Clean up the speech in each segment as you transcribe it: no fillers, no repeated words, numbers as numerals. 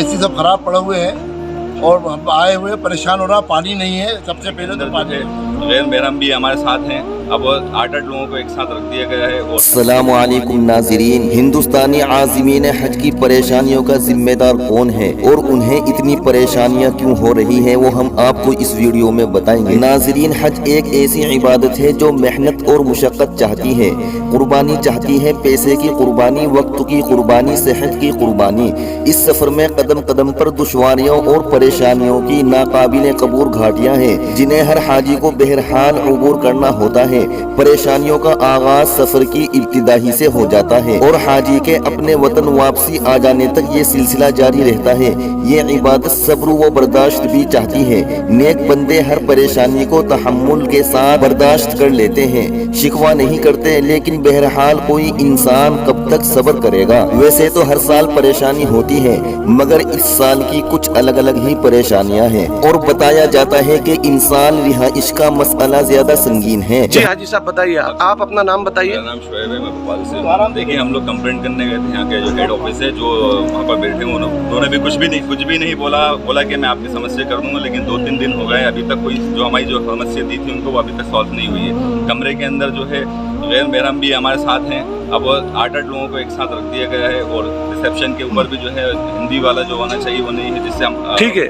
AC सब खराब पड़े हुए हैं और हम आए हुए परेशान हो रहा, पानी नहीं है। सबसे पहले तो पानी, गैर महरम भी हमारे साथ हैं। अब 8-8 लोगों को एक साथ रख दिया गया है। और अस्सलामु अलैकुम नाज़रीन, हिंदुस्तानी आज़मीन हज की परेशानियों का जिम्मेदार कौन है और उन्हें इतनी परेशानियां क्यों हो रही हैं, वो हम आपको इस वीडियो में बताएंगे। नाज़रीन, हज एक ऐसी इबादत है जो मेहनत और मुशक्क़त चाहती है, कुर्बानी चाहती है, पैसे की कुर्बानी, वक्त की कुर्बानी, सेहत की कुर्बानी। इस सफर में कदम कदम पर दुश्वारियों और परेशानियों की नाकाबिले कबूर घाटियां हैं जिन्हें हर हाजी को बहरहाल अबूर करना होता है। परेशानियों का आगाज सफर की इब्तिदा ही से हो जाता है और हाजी के अपने वतन वापसी आ जाने तक ये सिलसिला जारी रहता है। ये इबादत सब्र व बर्दाश्त भी चाहती है। नेक बंदे हर परेशानी को तहम्मुल के साथ बर्दाश्त कर लेते हैं, शिकवा नहीं करते, लेकिन बहरहाल कोई इंसान कब तक सब्र करेगा। वैसे तो हर साल परेशानी होती है, मगर इस साल की कुछ अलग अलग ही परेशानियां हैं और बताया जाता है कि इंसान रिहाइश का मसला ज्यादा संगीन है। हाजी साहब बताइए, आप अपना नाम बताइए। मेरा नाम शुएब है, मैं भोपाल से। देखिए, हम लोग कंप्लेंट करने गए थे यहाँ के जो हेड ऑफिस है, जो वहाँ पर बैठे हैं, उन्होंने भी कुछ भी नहीं बोला कि मैं आपकी समस्या कर दूंगा। लेकिन 2-3 दिन हो गए, अभी तक कोई जो हमारी जो समस्या दी थी उनको वो अभी तक सॉल्व नहीं हुई है। कमरे के अंदर जो है गैर महरम भी हमारे साथ हैं। अब 8-8 लोगों को एक साथ रख दिया गया है और रिसेप्शन के ऊपर भी जो है हिंदी वाला जो होना चाहिए वो नहीं है, जिससे हम ठीक है।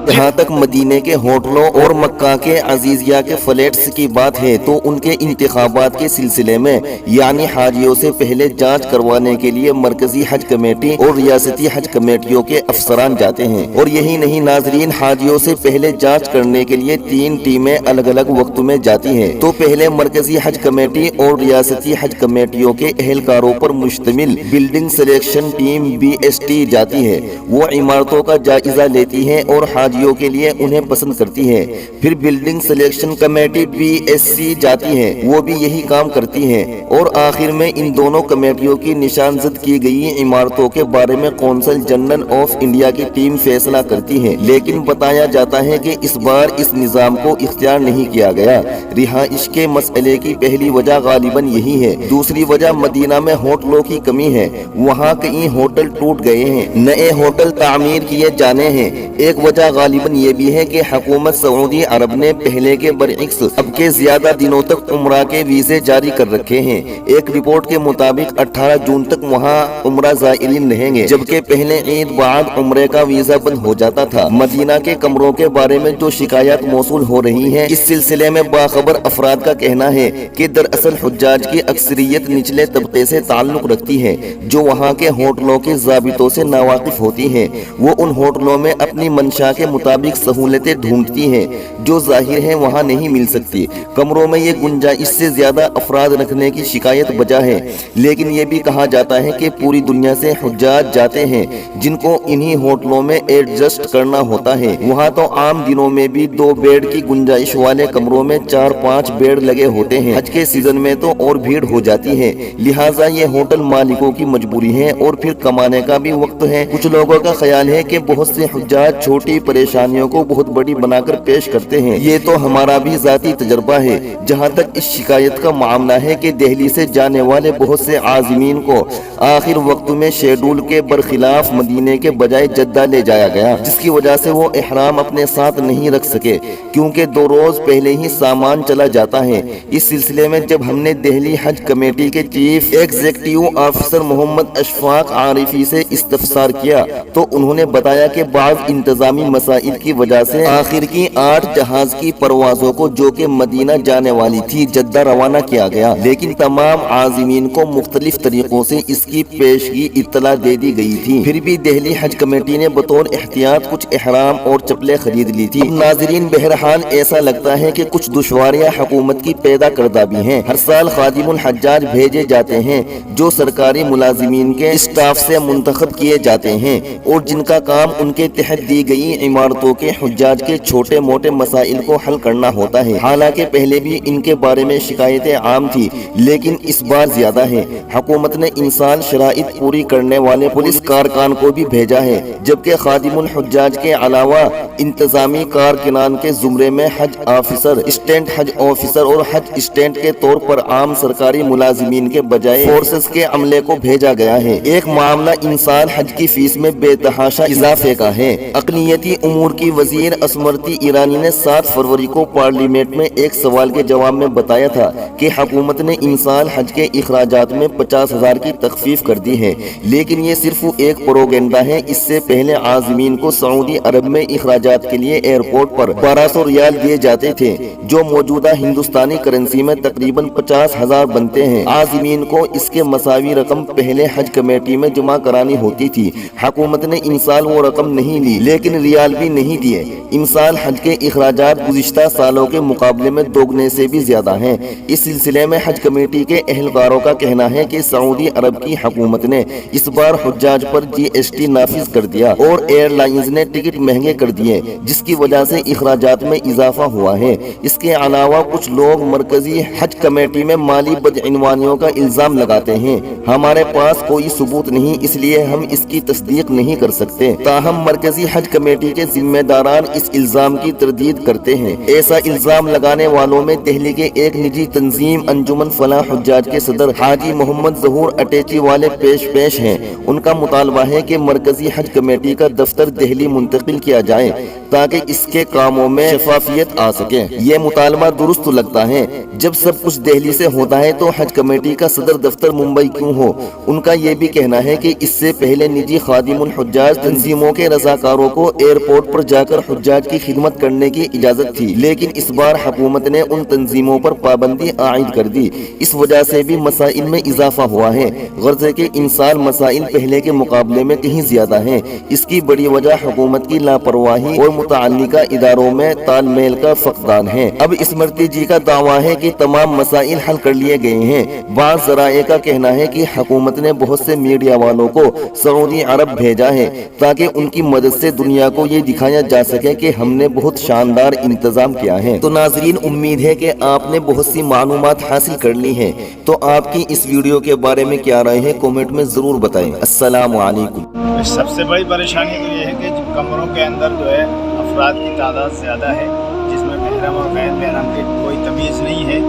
जहाँ तक मदीने के होटलों और मक्का के अजीजिया के फ्लैट्स की बात है तो उनके इंतखाबात के सिलसिले में यानी हाजियों से पहले जांच करवाने के लिए मरकजी हज कमेटी और रियासती हज कमेटियों के अफसरान जाते हैं। और यही नहीं नाजरीन, हाजियों से पहले जांच करने के लिए 3 टीमें अलग अलग वक्त में जाती हैं। तो पहले मरकजी हज कमेटी और रियासती हज कमेटियों के अहलकारों पर मुश्तमिल बिल्डिंग सिलेक्शन टीम BST जाती है। वो इमारतों का जायजा लेती है और हाजियों के लिए उन्हें पसंद करती है। फिर बिल्डिंग सिलेक्शन कमेटी BSC जाती है, वो भी यही काम करती है। और आखिर में इन दोनों कमेटियों की निशानजद की गई इमारतों के बारे में कौंसल जनरल ऑफ इंडिया की टीम फैसला करती है। लेकिन बताया जाता है कि इस बार इस निजाम को इख्तियार नहीं किया गया। रिहाइश के मसले की पहली वजह गालिबन यही है। दूसरी वजह मदीना में होटलों की कमी है। वहाँ कई होटल टूट गए हैं, नए होटल तामीर किए जाने हैं। एक वजह गालिबन ये भी है कि हुकूमत सऊदी अरब ने पहले के बरअक्स अब के ज्यादा दिनों तक उम्रा के वीजे जारी कर रखे हैं। एक रिपोर्ट के मुताबिक 18 जून तक वहाँ उम्रा ज़ायरीन रहेंगे, जबकि पहले ईद बाद उम्रे का वीजा बंद हो जाता था। मदीना के कमरों के बारे में जो शिकायत मौसूल हो रही है, इस सिलसिले में बाखबर अफराद का कहना है कि दरअसल हुज्जाज की अक्सरियत निचले तबके से ताल्लुक रखती है, जो वहाँ के होटलों के ज़ाबितों से नावाकिफ होती है। वो उन होटलों में अपनी मंशा के मुताबिक सहूलतें ढूंढती हैं जो जाहिर है वहाँ नहीं मिल सकती। कमरों में ये गुंजाइश से ज्यादा अफराद रखने की शिकायत बजा है। लेकिन ये भी कहा जाता है कि पूरी दुनिया से हुज्जाज जाते हैं जिनको इन्हीं होटलों में एडजस्ट करना होता है। वहाँ तो आम दिनों में भी 2 बेड की गुंजाइश वाले कमरों में 4-5 बेड लगे होते हैं। हज के सीजन में तो और भीड़ हो जाती है। लिहाजा ये होटल मालिकों की मजबूरी है और फिर कमाने का भी वक्त है। कुछ लोगों का ख्याल है कि बहुत से हुज्जाज छोटी परेशानियों को बहुत बड़ी बनाकर पेश करते हैं। ये तो हमारा भी जाती तजर्बा है। जहाँ तक इस शिकायत का मामला है कि दिल्ली से जाने वाले बहुत से आज़मीन को आखिर वक्त में शेड्यूल के बरखिलाफ मदीने के बजाय जद्दा ले जाया गया, जिसकी वजह से वो इहराम अपने साथ नहीं रख सके क्योंकि 2 रोज पहले ही सामान चला जाता है। इस सिलसिले में जब हमने दिल्ली हज कमेटी के chief executive officer Mohammad Ashfaq Arifi से इस्तफसार किया तो उन्होंने बताया कि बाद इंतजामी मसाइल की वजह से आखिर की 8 जहाज की परवाजों को जो कि मदीना जाने वाली थी जद्दा रवाना किया गया। लेकिन तमाम आज़मीन को मुख्तलिफ तरीकों से इसकी पेशगी इत्तला दे दी गई थी। फिर भी दिल्ली हज कमेटी ने बतौर एहतियात कुछ इहराम और चप्पलें खरीद ली थी। नाजरीन, बहरहाल ऐसा लगता है कि कुछ दुश्वारियां हुकूमत की पैदा करदा भी हैं। हर साल खादिमुल हज्जाज भेजे जाते हैं जो सरकारी मुलाजिमीन के स्टाफ से मुंतखब किए जाते हैं और जिनका काम उनके तहत दी गई इमारतों के हुज्जाज के छोटे मोटे मसाइल को हल करना होता है। हालांकि पहले भी इनके बारे में शिकायतें आम थी, लेकिन इस बार ज्यादा है। हुकूमत ने इंसान शराइत पूरी करने वाले पुलिस कारकुन को भी भेजा है, जबकि खादिमुल हुज्जाज के अलावा इंतजामी कारकुनान के जुमरे में हज ऑफिसर, स्टैंड हज ऑफिसर और हज स्टैंड के तौर पर आम सरकारी मुलाजिमीन के बजाय फोर्सेस के अमले को भेजा गया है। एक मामला इंसान हज की फीस में बेतहाशा इजाफे का है। अक़लियती उमूर की वजीर असमरती ईरानी ने 7 फरवरी को पार्लियामेंट में एक सवाल के जवाब में बताया था कि हुकूमत ने इंसान हज के इखराजात में 50,000 की तखफीफ कर दी है, लेकिन ये सिर्फ एक प्रोपेगेंडा है। इससे पहले आज़मीन को सऊदी अरब में इखराजात के लिए एयरपोर्ट पर 1200 रियाल दिए जाते थे, जो मौजूदा हिंदुस्तानी करेंसी में तकरीबन 50,000 बनते हैं। आज़मीन को इसके मसावी रकम पहले हज कमेटी में जमा करानी होती थी। हुकूमत ने इन साल वो रकम नहीं ली, लेकिन रियाल भी नहीं दिए। इंसान हज के इखराजात गुज़िश्ता सालों के मुकाबले में दोगुने से भी ज्यादा हैं। इस सिलसिले में हज कमेटी के अहलकारों का कहना है कि सऊदी अरब की हुकूमत ने इस बार हुज्जाज पर GST नाफिज कर दिया और एयरलाइंस ने टिकट महंगे कर दिए, जिसकी वजह से इखराजात में इजाफा हुआ है। इसके अलावा कुछ लोग मरकजी हज कमेटी में माली बदइनवानियों का इल्जाम लगाते हैं। हमारे पास कोई सबूत नहीं, इसलिए हम इसकी तस्दीक नहीं कर सकते। ताहम मरकजी हज कमेटी के जिम्मेदारान इस इल्जाम की तरदीद करते हैं। ऐसा इल्जाम लगाने वालों में दिल्ली के एक निजी तंजीम अंजुमन फलाह हुज्जाज के सदर हाजी मोहम्मद ज़हूर अटैची वाले पेश हैं। उनका मुतालबा है कि मरकजी हज कमेटी का दफ्तर दिल्ली मुंतकिल किया जाए ताकि इसके कामों में शफाफियत आ सके। ये मुतालबा दुरुस्त लगता है। जब सब कुछ दिल्ली से होता है तो हज कमेटी का सदर दफ्तर मुंबई क्यों हो? उनका ये भी कहना है कि इससे पहले निजी खादिमुल हुज्जाज तंजीमों के रज़ाकारों को एयरपोर्ट पर जाकर हुज्जाज की खिदमत करने की इजाजत थी, लेकिन इस बार हुकूमत ने उन तंजीमों पर पाबंदी आयद कर दी। इस वजह से भी मसाइल में इजाफा हुआ है। गर्ज़े के इंसान मसाइल पहले के मुकाबले में कहीं ज्यादा हैं। इसकी बड़ी वजह हुकूमत की लापरवाही और मुतअल्लिका इदारों में तालमेल का फक़दान है। अब स्मृति जी का दावा है कि तमाम मसाइल हल कर लिए गए हैं। बाज़ ज़राए का कहना है कि हुकूमत ने बहुत से मीडिया वालों को सऊदी अरब भेजा है ताकि उनकी मदद से दुनिया को ये दिखाया जा सके कि हमने बहुत शानदार इंतजाम किया है। तो नाजरीन, उम्मीद है कि आपने बहुत सी मालूमात हासिल कर ली हैं। तो आपकी इस वीडियो के बारे में क्या राय है, कमेंट में जरूर बताएं। अस्सलामु अलैकुम। सबसे बड़ी परेशानी तो ये है कि कमरों के अंदर जो है अफराद की तादाद ज़्यादा है, जिसमें महरम और गैर महरम की कोई तमीज़ नहीं है।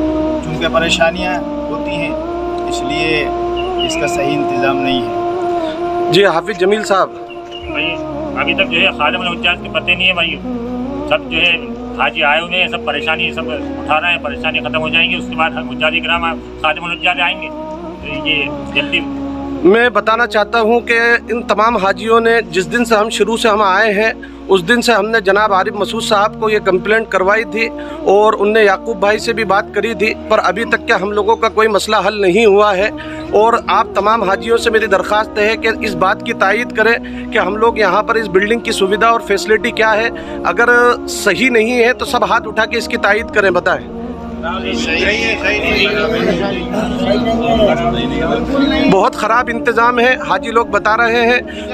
चूँकि परेशानियाँ होती हैं, इसलिए इसका सही इंतज़ाम नहीं है। जी हाफिज जमील साहब, भाई अभी तक जो है खादिमुल हुज्जाज के पते नहीं है भाई। सब जो है हाजी आए हुए हैं, सब परेशानी सब उठा रहे हैं, परेशानी ख़त्म हो जाएंगी, उसके बाद हुज्जाज किराम खादिमुल हुज्जाज आएंगे। तो ये जल्दी मैं बताना चाहता हूं कि इन तमाम हाजियों ने जिस दिन से हम आए हैं उस दिन से हमने जनाब आरिफ मसूद साहब को ये कंप्लेंट करवाई थी और उनने याकूब भाई से भी बात करी थी, पर अभी तक क्या हम लोगों का कोई मसला हल नहीं हुआ है। और आप तमाम हाजियों से मेरी दरख्वास्त है कि इस बात की तायीद करें कि हम लोग यहाँ पर इस बिल्डिंग की सुविधा और फैसिलिटी क्या है। अगर सही नहीं है तो सब हाथ उठा के इसकी तायीद करें, बताएं। बहुत ख़राब इंतज़ाम है, हाजी लोग बता रहे हैं।